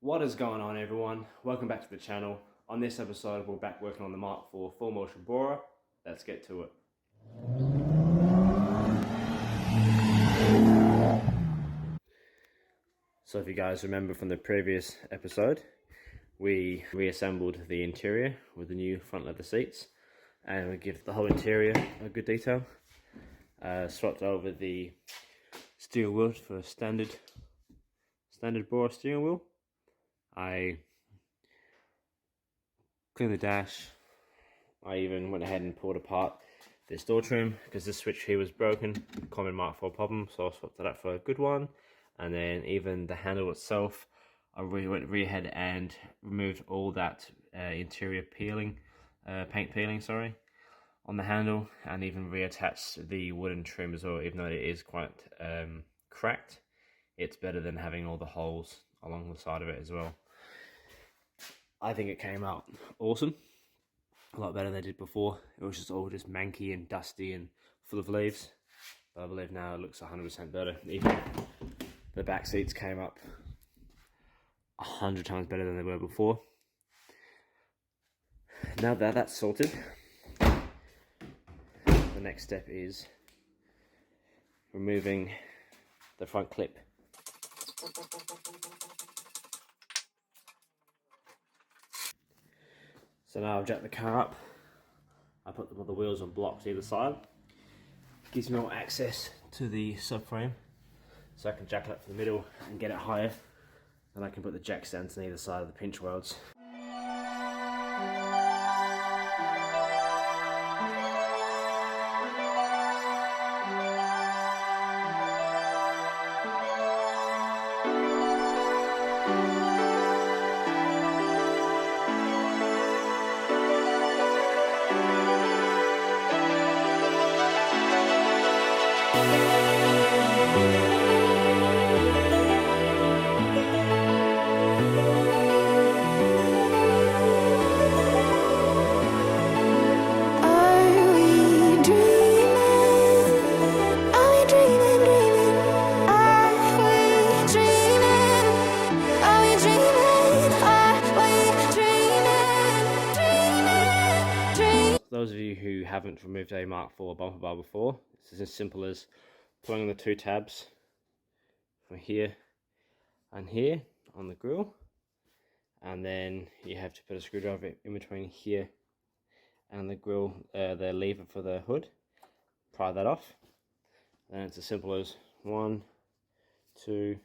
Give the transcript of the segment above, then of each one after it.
What is going on, everyone? Welcome back to the channel. On this episode, we're back working on the Mark 4 full motion Bora. Let's get to it. So if you guys remember from the previous episode, we reassembled the interior with the new front leather seats and we give the whole interior a good detail. Swapped over the steering wheel for a standard Bora steering wheel. I cleaned the dash. I even went ahead and pulled apart this door trim because this switch here was broken, common Mark 4 problem, so I swapped it out for a good one. And then even the handle itself, I went ahead and removed all that interior peeling, paint peeling, sorry, on the handle, and even reattached the wooden trim as well. Even though it is quite cracked, it's better than having all the holes along the side of it as well. I think it came out awesome, a lot better than it did before. It was just all manky and dusty and full of leaves, but I believe now it looks 100% better. Even the back seats came up 100 times better than they were before. Now that that's sorted, the next step is removing the front clip. So now I've jacked the car up. I put all the wheels on blocks either side. Gives me more access to the subframe, so I can jack it up to the middle and get it higher. And I can put the jack stands on either side of the pinch welds. Those of you who haven't removed a Mark 4 bumper bar before, this is as simple as pulling the two tabs from here and here on the grille, and then you have to put a screwdriver in between here and the grille, the lever for the hood, pry that off, and it's as simple as 1, 2,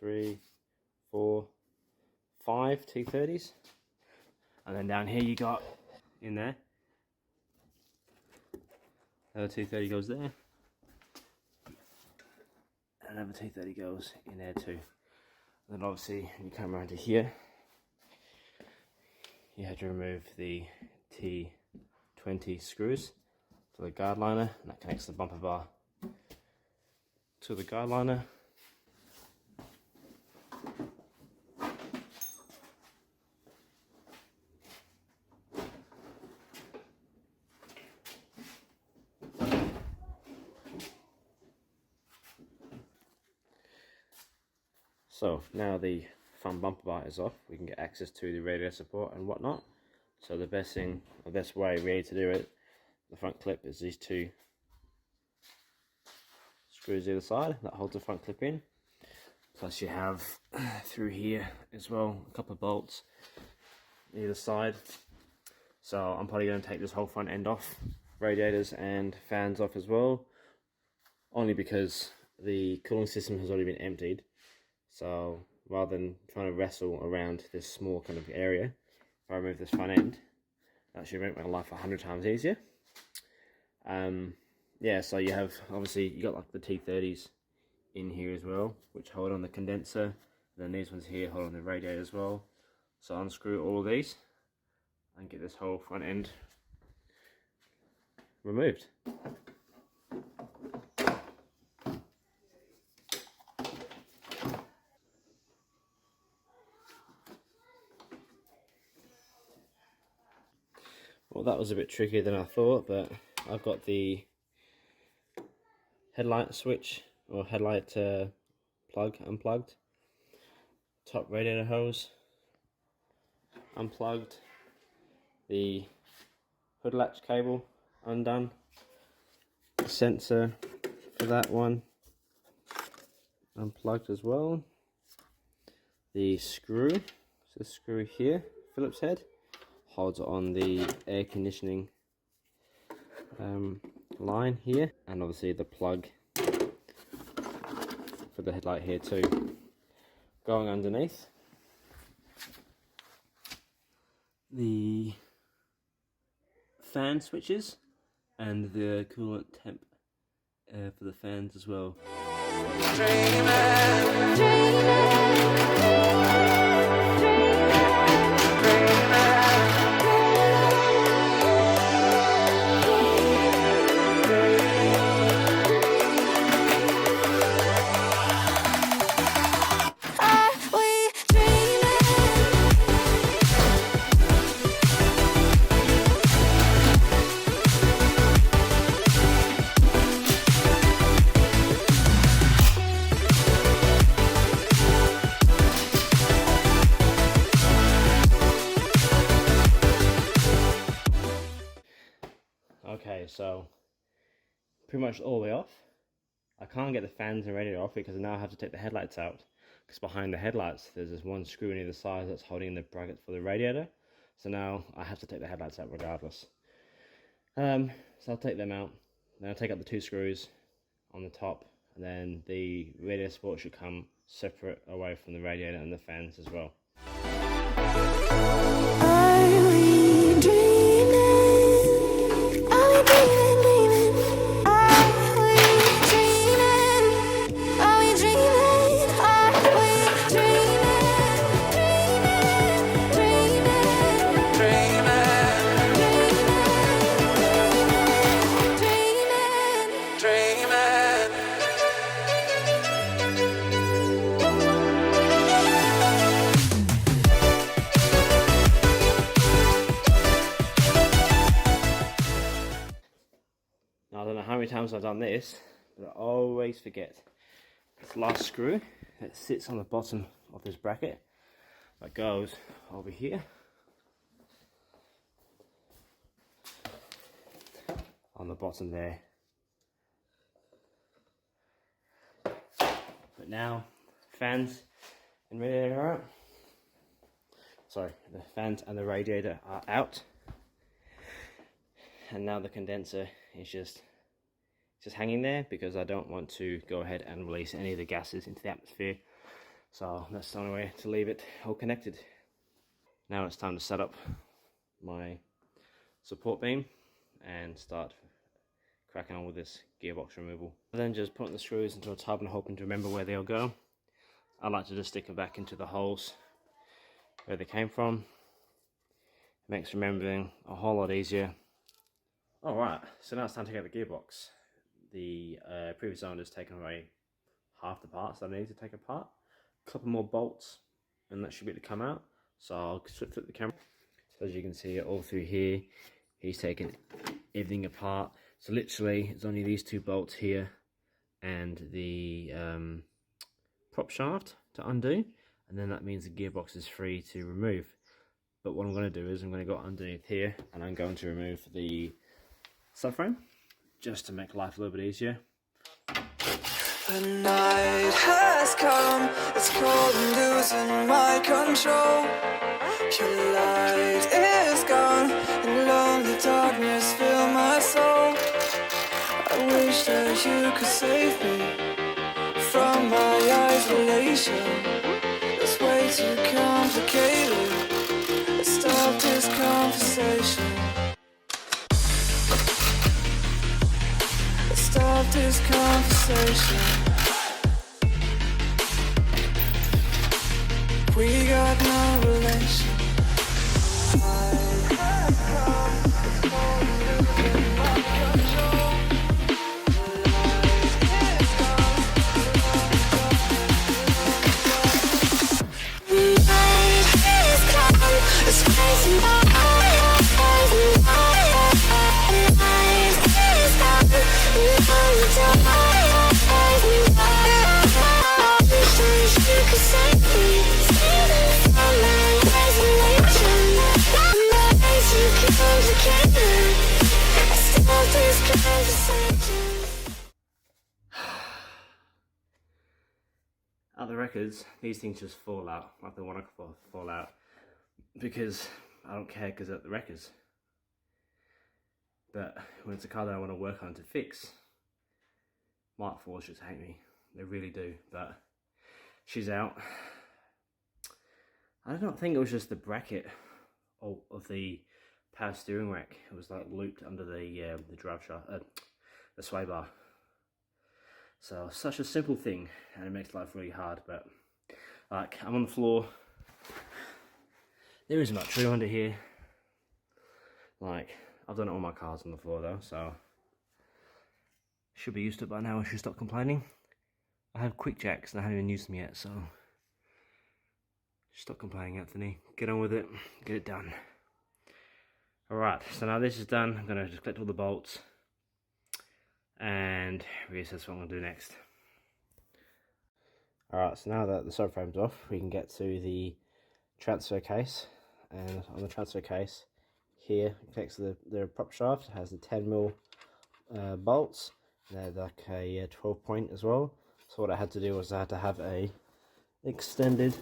3, 4, 5 T30s, and then down here you got in there. Another T30 goes there, and another T30 goes in there too. And then obviously when you come around to here, you have to remove the T20 screws to the guide liner, and that connects the bumper bar to the guide liner. So now the front bumper bar is off, we can get access to the radiator support and whatnot. So the best way really to do it, the front clip, is these two screws either side that holds the front clip in. Plus you have through here as well a couple of bolts either side. So I'm probably going to take this whole front end off, radiators and fans off as well, only because the cooling system has already been emptied. So rather than trying to wrestle around this small kind of area, if I remove this front end, that should make my life 100 times easier. Yeah, so you have, obviously you got like the T30s in here as well, which hold on the condenser, and then these ones here hold on the radiator as well. So unscrew all of these and get this whole front end removed. Well, that was a bit trickier than I thought, but I've got the headlight switch or headlight plug unplugged. top radiator hose unplugged, the hood latch cable undone, the sensor for that one unplugged as well, the screw, so the screw here, Phillips head, holds on the air conditioning line here, and obviously the plug for the headlight here too. Going underneath, the fan switches and the coolant temp for the fans as well. Okay, so pretty much all the way off. I can't get the fans and radiator off because I now have to take the headlights out, because behind the headlights there's this one screw on either side that's holding the bracket for the radiator. So now I have to take the headlights out regardless. So I'll take them out. Then I'll take out the two screws on the top, and then the radiator support should come separate away from the radiator and the fans as well. Now, I don't know how many times I've done this, but I always forget this last screw that sits on the bottom of this bracket that goes over here on the bottom there. But now fans and radiator are out. Sorry, the fans and the radiator are out, and now the condenser is just hanging there because I don't want to go ahead and release any of the gases into the atmosphere. So that's the only way to leave it all connected. Now it's time to set up my support beam and start cracking on with this gearbox removal. Then just putting the screws into a tub and hoping to remember where they'll go. I like to just stick them back into the holes where they came from. It makes remembering a whole lot easier. Alright, so now it's time to get the gearbox. The previous owner has taken away half the parts that I need to take apart. A couple more bolts and that should be able to come out. So I'll flip the camera. So as you can see all through here, he's taken everything apart. So literally it's only these two bolts here and the prop shaft to undo. And then that means the gearbox is free to remove. But what I'm going to do is I'm going to go underneath here and I'm going to remove the subframe, just to make life a little bit easier. The night has come, it's cold and losing my control. Your light is gone, and lonely darkness fill my soul. I wish that you could save me from my isolation. It's way too complicated. Let's stop this conversation. Stop this conversation. We got no relation. It's crazy. It's complicated. I start these conversations. At the records, these things just fall out, like they want to fall out, because I don't care, because at the records. But when it's a car that I want to work on to fix, Mark 4s just hate me. They really do. But she's out. I don't think it was just the bracket of the power steering rack. It was like looped under the drive shaft, the sway bar. So such a simple thing, and it makes life really hard. But like, I'm on the floor. There isn't much room under here. Like, I've done it on my cars on the floor though, so should be used to it by now. I should stop complaining. I have quick jacks and I haven't even used them yet, so stop complaining, Anthony. Get on with it. Get it done. Alright, so now this is done, I'm going to just collect all the bolts and reassess what I'm going to do next. Alright, so now that the subframe's off, we can get to the transfer case. And on the transfer case, here it connects to the prop shaft. It has the 10mm bolts. They're like a 12 point as well. So what I had to do was I had to have a extended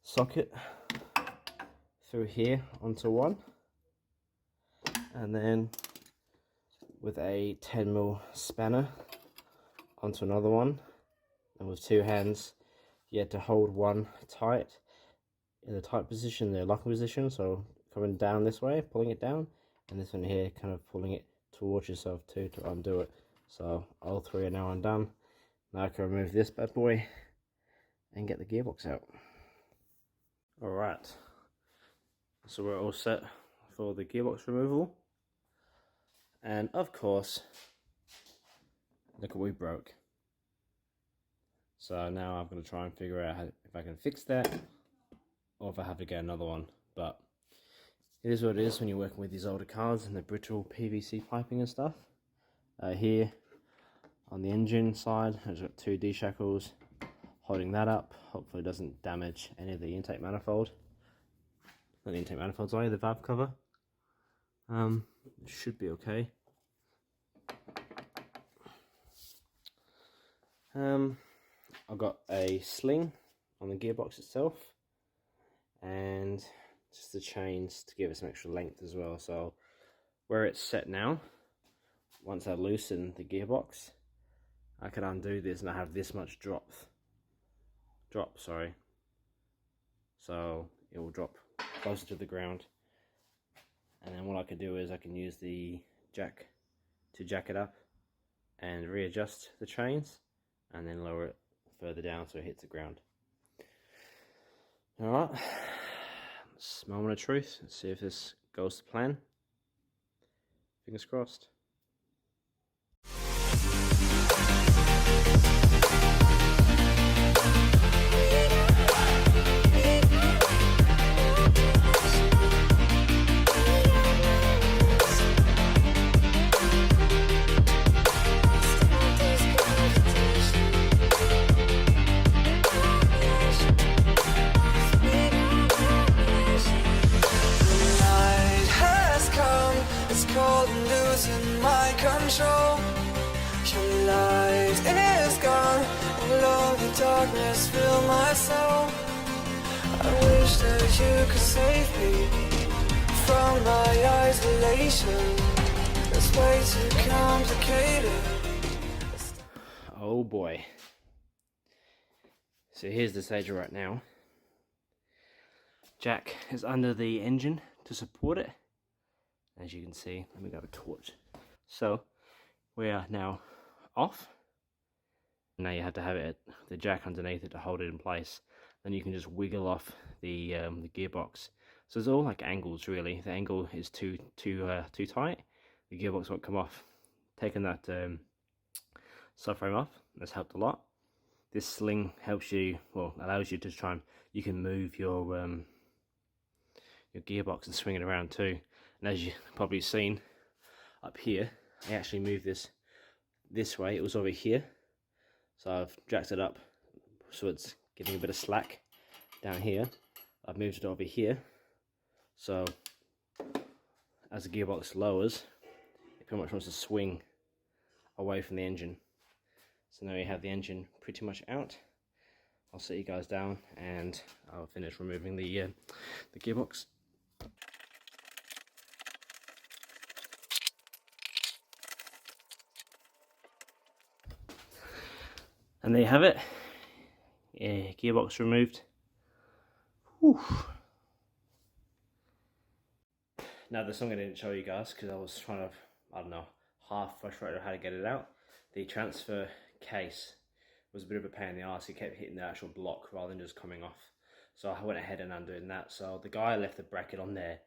socket through here onto one, and then with a 10mm spanner onto another one, and with two hands you had to hold one tight in the tight position, the locking position, so coming down this way, pulling it down, and this one here kind of pulling it towards yourself too to undo it. So all three are now undone. Now I can remove this bad boy and get the gearbox out. Alright, so we're all set for the gearbox removal, and of course look what we broke. So now I'm going to try and figure out if I can fix that or if I have to get another one. But it is what it is when you're working with these older cars and the brittle PVC piping and stuff. Here on the engine side, I've got two D-shackles holding that up. Hopefully it doesn't damage any of the intake manifold. Not the intake manifold, sorry, the valve cover. It should be okay. I've got a sling on the gearbox itself, and just the chains to give it some extra length as well. So where it's set now, once I loosen the gearbox, I can undo this and I have this much drop, sorry. So it will drop closer to the ground, and then what I can do is I can use the jack to jack it up and readjust the chains, and then lower it further down so it hits the ground. Alright, moment of truth. Let's see if this goes to plan. Fingers crossed. Losing my control. Your light is gone, and lonely darkness fill my soul. I wish that you could save me from my isolation. It's way too complicated. Oh boy. So here's the stage right now. Jack is under the engine to support it. As you can see, let me grab a torch. So we are now off. Now you have to have the jack underneath it to hold it in place. Then you can just wiggle off the gearbox. So it's all like angles really. The angle is too tight. The gearbox won't come off. Taking that subframe off, that's helped a lot. This sling helps you, well, allows you to try and you can move your gearbox and swing it around too. And as you've probably seen up here, I actually moved this way. It was over here, so I've jacked it up so it's getting a bit of slack down here. I've moved it over here So as the gearbox lowers, it pretty much wants to swing away from the engine. So now you have the engine pretty much out. I'll set you guys down and I'll finish removing the gearbox. And there you have it. Yeah, gearbox removed. Whew. Now there's something I didn't show you guys because I was trying to, I don't know, half frustrated how to get it out. The transfer case was a bit of a pain in the arse. It kept hitting the actual block rather than just coming off. So I went ahead and undoing that. So the guy left the bracket on there,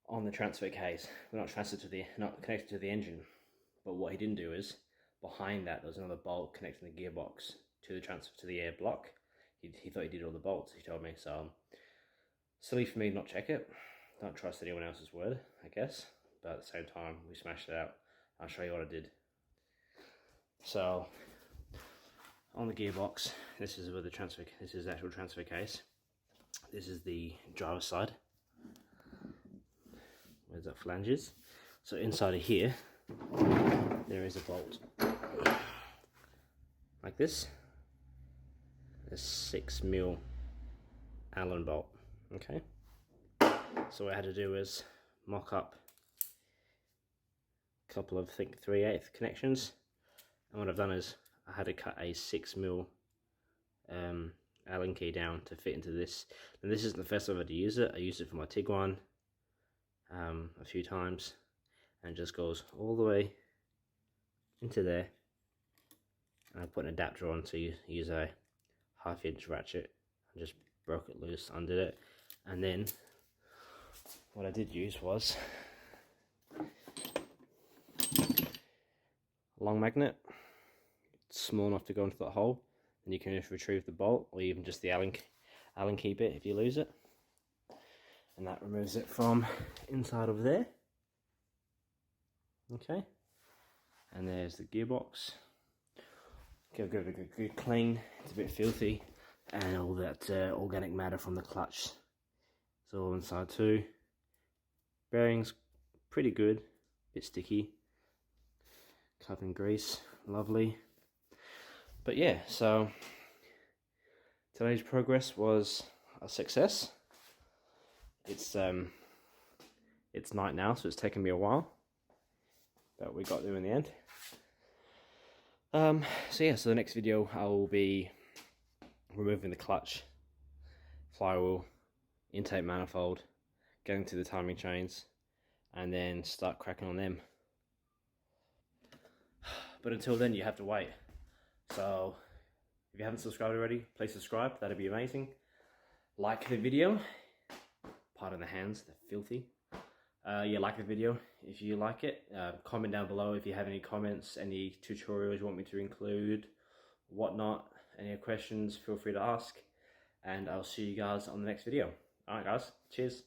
on the transfer case, but not connected to the engine. But what he didn't do is, behind that there was another bolt connecting the gearbox to the transfer to the air block. He thought he did all the bolts, he told me. So silly for me to not check it. Don't trust anyone else's word, I guess. But at the same time, we smashed it out. I'll show you what I did. So on the gearbox, this is where the transfer. This is the actual transfer case. This is the driver's side. Where's that flanges? So inside of here, there is a bolt like this. A 6mm Allen bolt. Okay. So what I had to do is mock up a couple of, I think, 3/8 connections. And what I've done is I had to cut a 6mm Allen key down to fit into this. And this isn't the first time I've had to use it. I used it for my Tiguan a few times. And it just goes all the way into there. And I put an adapter on to use a 1/2" ratchet. I just broke it loose, undid it. And then what I did use was a long magnet. It's small enough to go into that hole, and you can just retrieve the bolt, or even just the Allen key bit if you lose it. And that removes it from inside of there. Okay, and there's the gearbox. Give it a good clean. It's a bit filthy, and all that organic matter from the clutch. It's all inside too. Bearings, pretty good. Bit sticky. Covered in grease, lovely. But yeah, so today's progress was a success. It's night now, so it's taken me a while, but we got there in the end. So yeah, so the next video I will be removing the clutch, flywheel, intake manifold, getting to the timing chains, and then start cracking on them. But until then, you have to wait. So if you haven't subscribed already, please subscribe. That'd be amazing. Like the video. Pardon the hands, they're filthy. Yeah, like the video if you like it. Comment down below if you have any comments, any tutorials you want me to include, whatnot. Any questions, feel free to ask. And I'll see you guys on the next video. Alright guys, cheers.